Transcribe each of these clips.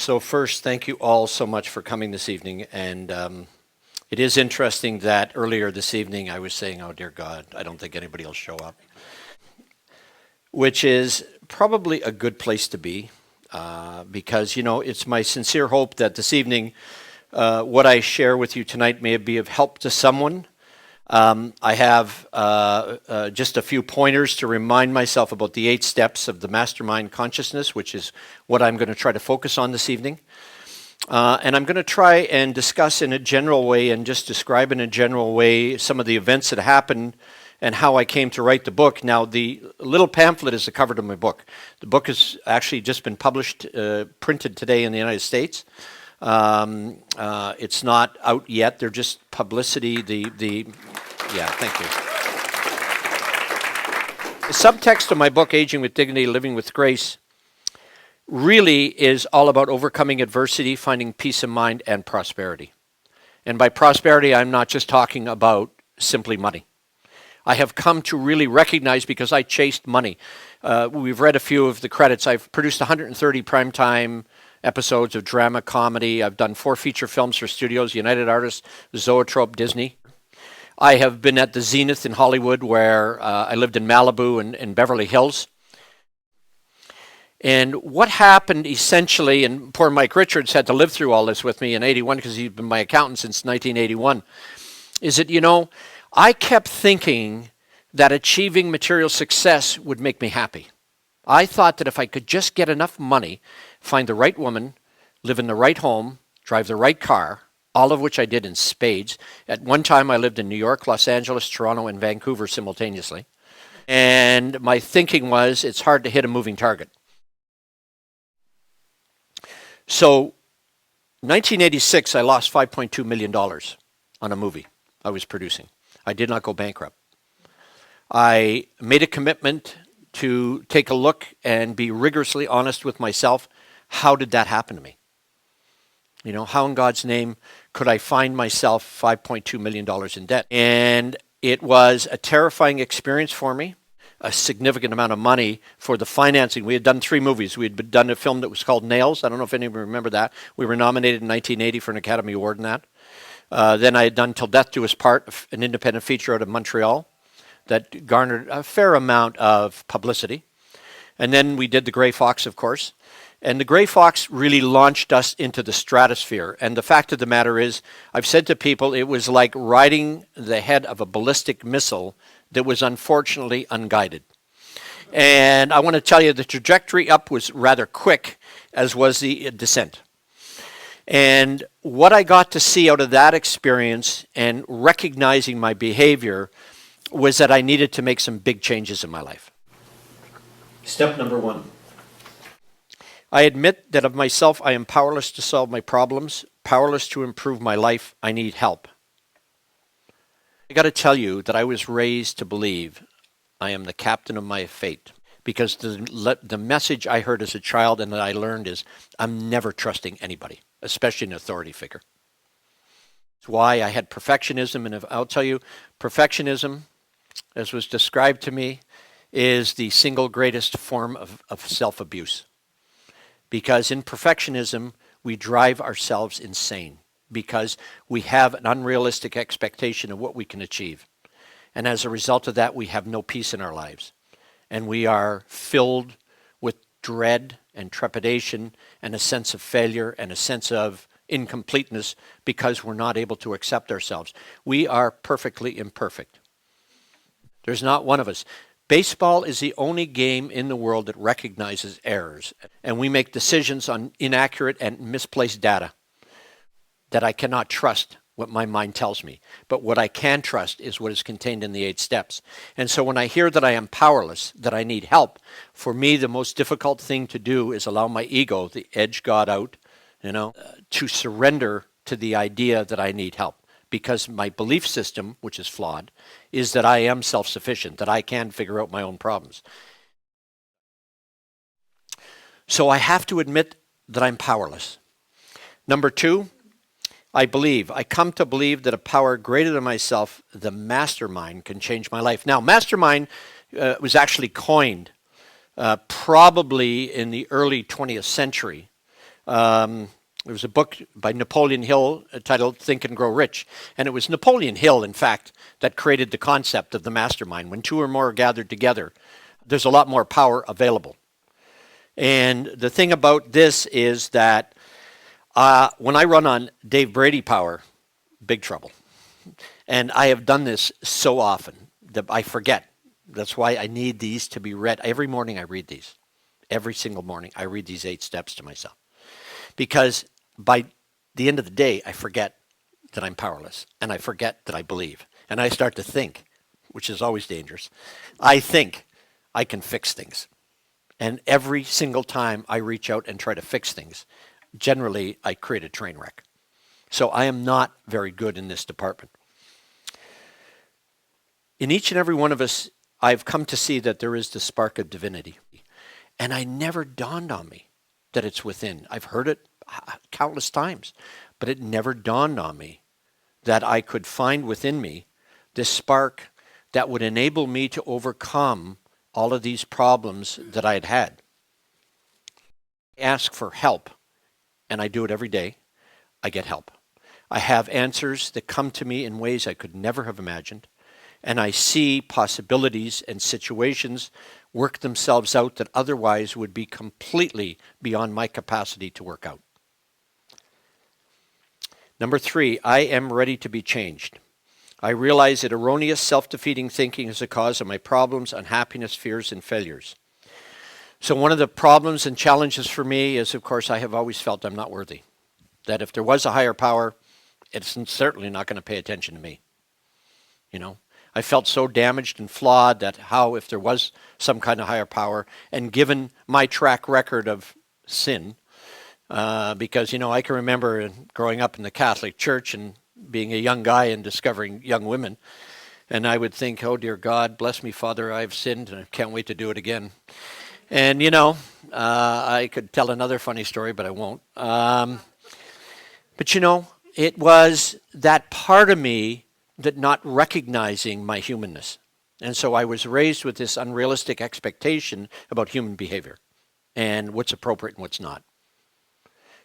So first, thank you all so much for coming this evening. And it is interesting that earlier this evening I was saying, oh dear God, I don't think anybody will show up. Which is probably a good place to be because, you know, it's my sincere hope that this evening what I share with you tonight may be of help to someone. I have just a few pointers to remind myself about the 8 steps of the mastermind consciousness, which is what I'm going to try to focus on this evening. And I'm going to try and discuss in a general way and just describe in a general way some of the events that happened and how I came to write the book. Now, the little pamphlet is the cover to my book. The book has actually just been published, printed today in the United States. It's not out yet. They're just publicity. Yeah, thank you. The subtext of my book, Aging with Dignity, Living with Grace, really is all about overcoming adversity, finding peace of mind, and prosperity. And by prosperity, I'm not just talking about simply money. I have come to really recognize, because I chased money. We've read a few of the credits. I've produced 130 primetime episodes of drama, comedy. I've done 4 feature films for studios, United Artists, Zoetrope, Disney. I have been at the Zenith in Hollywood, where I lived in Malibu and Beverly Hills. And what happened essentially, and poor Mike Richards had to live through all this with me in 81 because he's been my accountant since 1981, is that, you know, I kept thinking that achieving material success would make me happy. I thought that if I could just get enough money, find the right woman, live in the right home, drive the right car, all of which I did in spades. At one time, I lived in New York, Los Angeles, Toronto, and Vancouver simultaneously. And my thinking was, it's hard to hit a moving target. So, 1986, I lost $5.2 million on a movie I was producing. I did not go bankrupt. I made a commitment to take a look and be rigorously honest with myself. How did that happen to me? You know, how in God's name could I find myself $5.2 million in debt? And it was a terrifying experience for me, a significant amount of money for the financing. We had done 3 movies. We had done a film that was called Nails. I don't know if anyone remember that. We were nominated in 1980 for an Academy Award in that. Then I had done Till Death Do Us Part, an independent feature out of Montreal that garnered a fair amount of publicity. And then we did The Gray Fox, of course. And The Gray Fox really launched us into the stratosphere. And the fact of the matter is, I've said to people, it was like riding the head of a ballistic missile that was unfortunately unguided. And I want to tell you, the trajectory up was rather quick, as was the descent. And what I got to see out of that experience and recognizing my behavior was that I needed to make some big changes in my life. Step number 1. I admit that of myself I am powerless to solve my problems, powerless to improve my life. I need help. I got to tell you that I was raised to believe I am the captain of my fate, because the message I heard as a child and that I learned is I'm never trusting anybody, especially an authority figure. That's why I had perfectionism, and I'll tell you, perfectionism, as was described to me, is the single greatest form of self-abuse. Because in perfectionism, we drive ourselves insane because we have an unrealistic expectation of what we can achieve. And as a result of that, we have no peace in our lives. And we are filled with dread and trepidation and a sense of failure and a sense of incompleteness because we're not able to accept ourselves. We are perfectly imperfect. There's not one of us. Baseball is the only game in the world that recognizes errors, and we make decisions on inaccurate and misplaced data that I cannot trust what my mind tells me. But what I can trust is what is contained in the 8 steps. And so when I hear that I am powerless, that I need help, for me the most difficult thing to do is allow my ego, the edge God out, to surrender to the idea that I need help. Because my belief system, which is flawed, is that I am self-sufficient, that I can figure out my own problems. So I have to admit that I'm powerless. Number 2, I come to believe that a power greater than myself, the mastermind, can change my life. Now, mastermind was actually coined probably in the early 20th century There was a book by Napoleon Hill titled Think and Grow Rich. And it was Napoleon Hill, in fact, that created the concept of the mastermind. When two or more are gathered together, there's a lot more power available. And the thing about this is that when I run on Dave Brady power, big trouble. And I have done this so often that I forget. That's why I need these to be read. Every morning I read these. Every single morning I read these 8 steps to myself. Because by the end of the day, I forget that I'm powerless. And I forget that I believe. And I start to think, which is always dangerous. I think I can fix things. And every single time I reach out and try to fix things, generally I create a train wreck. So I am not very good in this department. In each and every one of us, I've come to see that there is the spark of divinity. And I never dawned on me that it's within. I've heard it countless times, but it never dawned on me that I could find within me this spark that would enable me to overcome all of these problems that I had had. I ask for help, and I do it every day. I get help. I have answers that come to me in ways I could never have imagined, and I see possibilities and situations work themselves out that otherwise would be completely beyond my capacity to work out. Number 3, I am ready to be changed. I realize that erroneous, self-defeating thinking is the cause of my problems, unhappiness, fears, and failures. So one of the problems and challenges for me is, of course, I have always felt I'm not worthy. That if there was a higher power, it's certainly not going to pay attention to me. You know, I felt so damaged and flawed that how if there was some kind of higher power, and given my track record of sin, because, you know, I can remember growing up in the Catholic Church and being a young guy and discovering young women, and I would think, oh dear God, bless me, Father, I've sinned and I can't wait to do it again. And, you know, I could tell another funny story, but I won't. But, you know, it was that part of me that not recognizing my humanness. And so I was raised with this unrealistic expectation about human behavior and what's appropriate and what's not.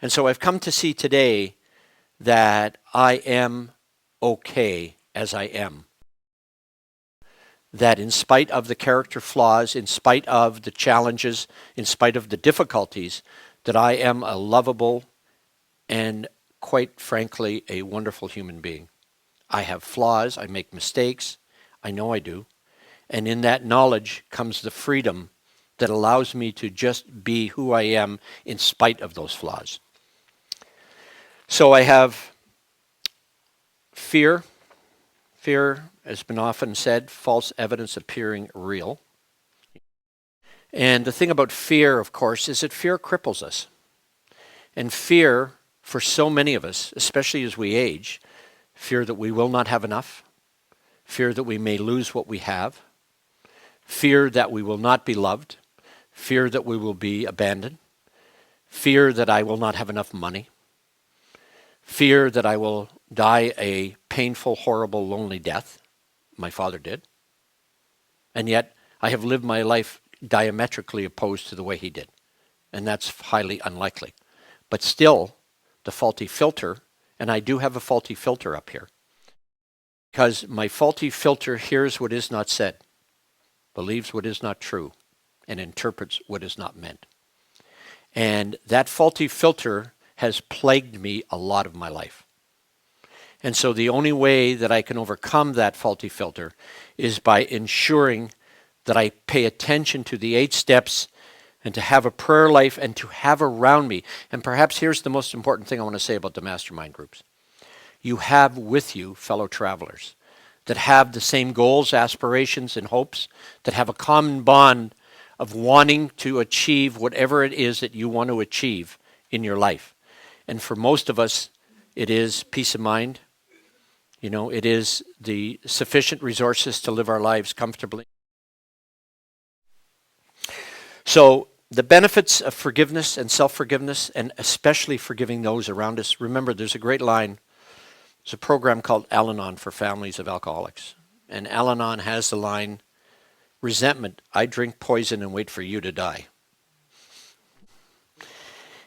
And so I've come to see today that I am okay as I am. That in spite of the character flaws, in spite of the challenges, in spite of the difficulties, that I am a lovable and, quite frankly, a wonderful human being. I have flaws, I make mistakes, I know I do. And in that knowledge comes the freedom that allows me to just be who I am in spite of those flaws. So I have fear. Fear has been often said, false evidence appearing real. And the thing about fear, of course, is that fear cripples us. And fear, for so many of us, especially as we age, fear that we will not have enough, fear that we may lose what we have, fear that we will not be loved, fear that we will be abandoned, fear that I will not have enough money, fear that I will die a painful, horrible, lonely death. My father did. And yet I have lived my life diametrically opposed to the way he did. And that's highly unlikely. But still, the faulty filter, and I do have a faulty filter up here, because my faulty filter hears what is not said, believes what is not true, and interprets what is not meant. And that faulty filter has plagued me a lot of my life. And so the only way that I can overcome that faulty filter is by ensuring that I pay attention to the 8 steps and to have a prayer life and to have around me. And perhaps here's the most important thing I want to say about the mastermind groups. You have with you fellow travelers that have the same goals, aspirations, and hopes, that have a common bond of wanting to achieve whatever it is that you want to achieve in your life. And for most of us, it is peace of mind. You know, it is the sufficient resources to live our lives comfortably. So the benefits of forgiveness and self-forgiveness, and especially forgiving those around us. Remember, there's a great line. There's a program called Al-Anon for families of alcoholics. And Al-Anon has the line, resentment, I drink poison and wait for you to die.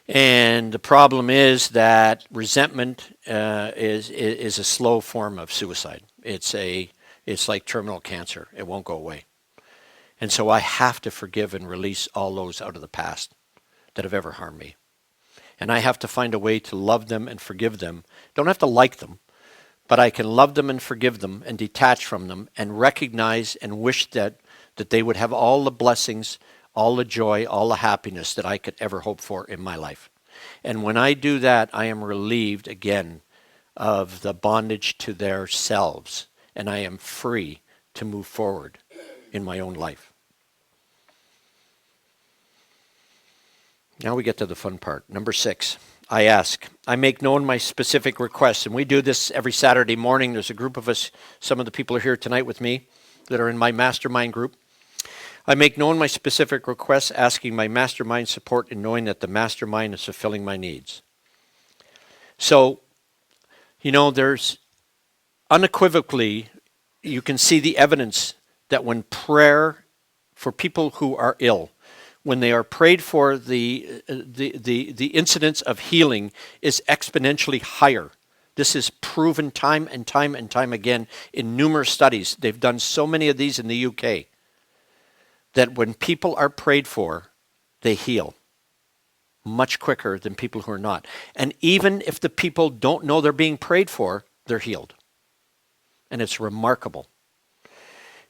And the problem is that resentment is a slow form of suicide. It's like terminal cancer. It won't go away. And so I have to forgive and release all those out of the past that have ever harmed me. And I have to find a way to love them and forgive them. Don't have to like them, but I can love them and forgive them and detach from them and recognize and wish that they would have all the blessings, all the joy, all the happiness that I could ever hope for in my life. And when I do that, I am relieved again of the bondage to their selves, and I am free to move forward in my own life. Now we get to the fun part. Number 6, I ask. I make known my specific requests, and we do this every Saturday morning. There's a group of us, some of the people are here tonight with me that are in my mastermind group. I make known my specific requests, asking my mastermind support and knowing that the mastermind is fulfilling my needs. So, there's unequivocally, you can see the evidence that when prayer for people who are ill, when they are prayed for, the incidence of healing is exponentially higher. This is proven time and time and time again in numerous studies. They've done so many of these in the UK. That when people are prayed for, they heal much quicker than people who are not. And even if the people don't know they're being prayed for, they're healed. And it's remarkable.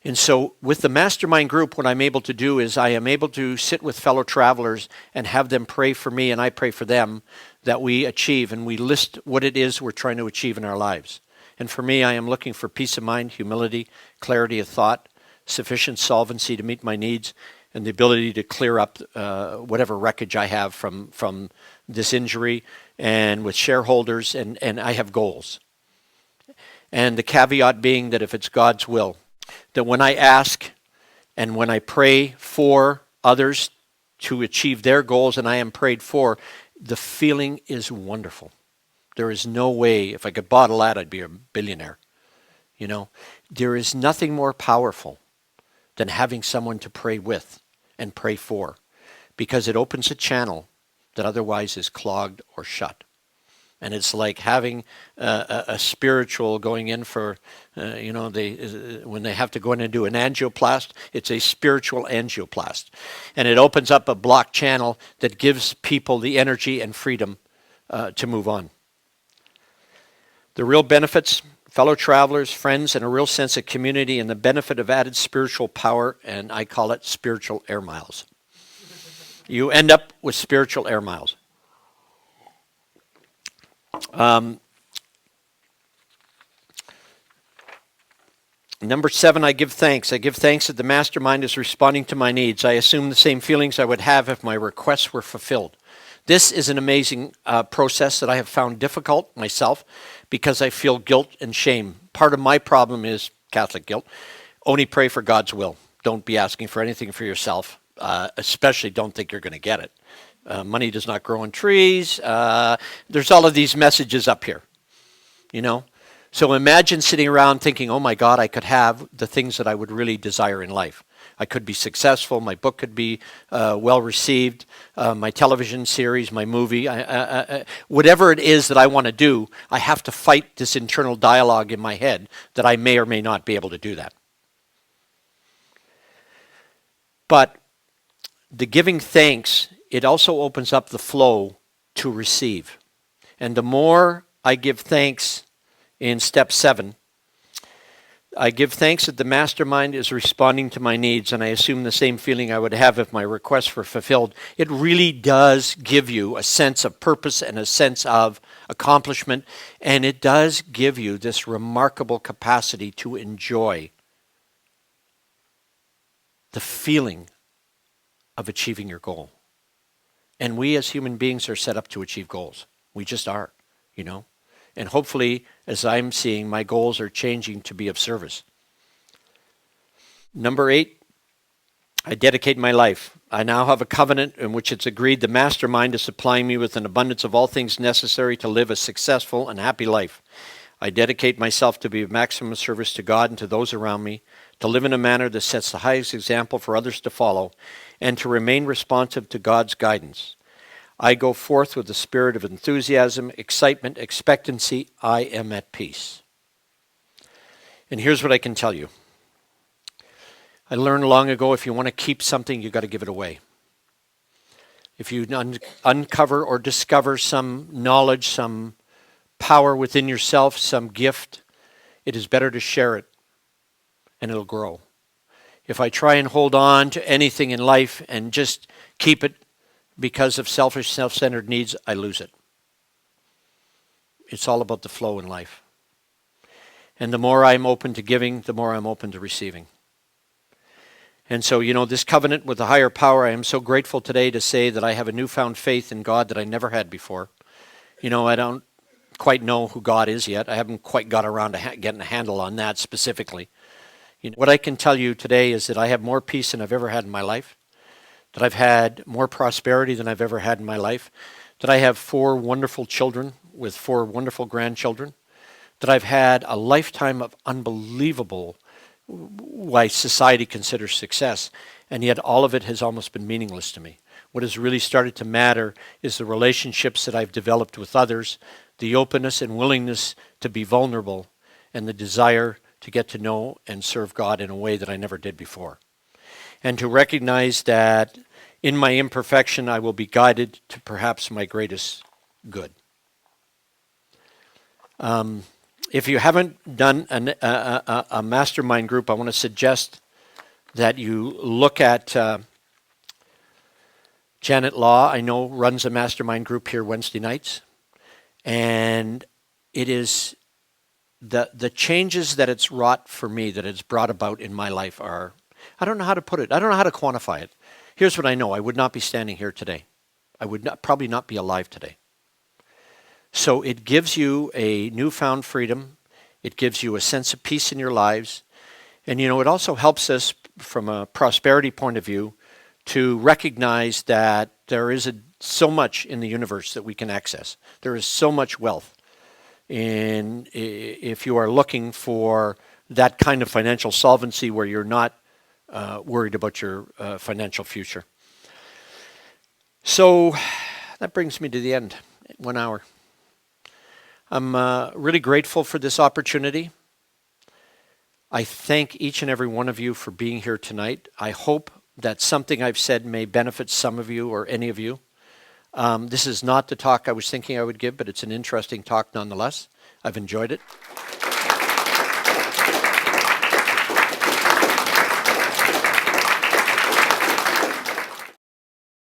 And so with the mastermind group, what I'm able to do is I am able to sit with fellow travelers and have them pray for me and I pray for them that we achieve, and we list what it is we're trying to achieve in our lives. And for me, I am looking for peace of mind, humility, clarity of thought, sufficient solvency to meet my needs, and the ability to clear up whatever wreckage I have from this injury, and with shareholders, and I have goals. And the caveat being that if it's God's will, that when I ask and when I pray for others to achieve their goals and I am prayed for, the feeling is wonderful. There is no way, if I could bottle that, I'd be a billionaire. There is nothing more powerful than having someone to pray with and pray for, because it opens a channel that otherwise is clogged or shut. And it's like having a spiritual going in for, when they have to go in and do an angioplast, it's a spiritual angioplast. And it opens up a blocked channel that gives people the energy and freedom to move on. The real benefits: fellow travelers, friends, and a real sense of community, and the benefit of added spiritual power, and I call it spiritual air miles. You end up with spiritual air miles. Number 7, I give thanks. I give thanks that the mastermind is responding to my needs. I assume the same feelings I would have if my requests were fulfilled. This is an amazing process that I have found difficult myself because I feel guilt and shame. Part of my problem is Catholic guilt. Only pray for God's will. Don't be asking for anything for yourself. Especially don't think you're going to get it. Money does not grow on trees. There's all of these messages up here, So imagine sitting around thinking, oh my God, I could have the things that I would really desire in life. I could be successful. My book could be well received. My television series, my movie, whatever it is that I want to do, I have to fight this internal dialogue in my head that I may or may not be able to do that. But the giving thanks, it also opens up the flow to receive. And the more I give thanks in step 7, I give thanks that the mastermind is responding to my needs, and I assume the same feeling I would have if my requests were fulfilled. It really does give you a sense of purpose and a sense of accomplishment, and it does give you this remarkable capacity to enjoy the feeling of achieving your goal. And we as human beings are set up to achieve goals. We just are, And hopefully, as I'm seeing, my goals are changing to be of service. Number 8, I dedicate my life. I now have a covenant in which it's agreed the mastermind is supplying me with an abundance of all things necessary to live a successful and happy life. I dedicate myself to be of maximum service to God and to those around me, to live in a manner that sets the highest example for others to follow, and to remain responsive to God's guidance. I go forth with a spirit of enthusiasm, excitement, expectancy. I am at peace. And here's what I can tell you. I learned long ago, if you want to keep something, you got to give it away. If you uncover or discover some knowledge, some power within yourself, some gift, it is better to share it, and it'll grow. If I try and hold on to anything in life and just keep it because of selfish, self-centered needs, I lose it. It's all about the flow in life. And the more I'm open to giving, the more I'm open to receiving. And so, this covenant with the higher power, I am so grateful today to say that I have a newfound faith in God that I never had before. I don't quite know who God is yet. I haven't quite got around to getting a handle on that specifically. What I can tell you today is that I have more peace than I've ever had in my life, that I've had more prosperity than I've ever had in my life, that I have 4 wonderful children with 4 wonderful grandchildren, that I've had a lifetime of unbelievable, why society considers success, and yet all of it has almost been meaningless to me. What has really started to matter is the relationships that I've developed with others, the openness and willingness to be vulnerable, and the desire to get to know and serve God in a way that I never did before. And to recognize that in my imperfection, I will be guided to perhaps my greatest good. If you haven't done a mastermind group, I want to suggest that you look at Janet Law, I know, runs a mastermind group here Wednesday nights. And it is the changes that it's wrought for me, that it's brought about in my life are, I don't know how to put it. I don't know how to quantify it. Here's what I know. I would not be standing here today. I would probably not be alive today. So it gives you a newfound freedom. It gives you a sense of peace in your lives. And, it also helps us from a prosperity point of view to recognize that there is so much in the universe that we can access. There is so much wealth. And if you are looking for that kind of financial solvency where you're not worried about your financial future. So that brings me to the end, 1 hour. I'm really grateful for this opportunity. I thank each and every one of you for being here tonight. I hope that something I've said may benefit some of you or any of you. This is not the talk I was thinking I would give, but it's an interesting talk nonetheless. I've enjoyed it.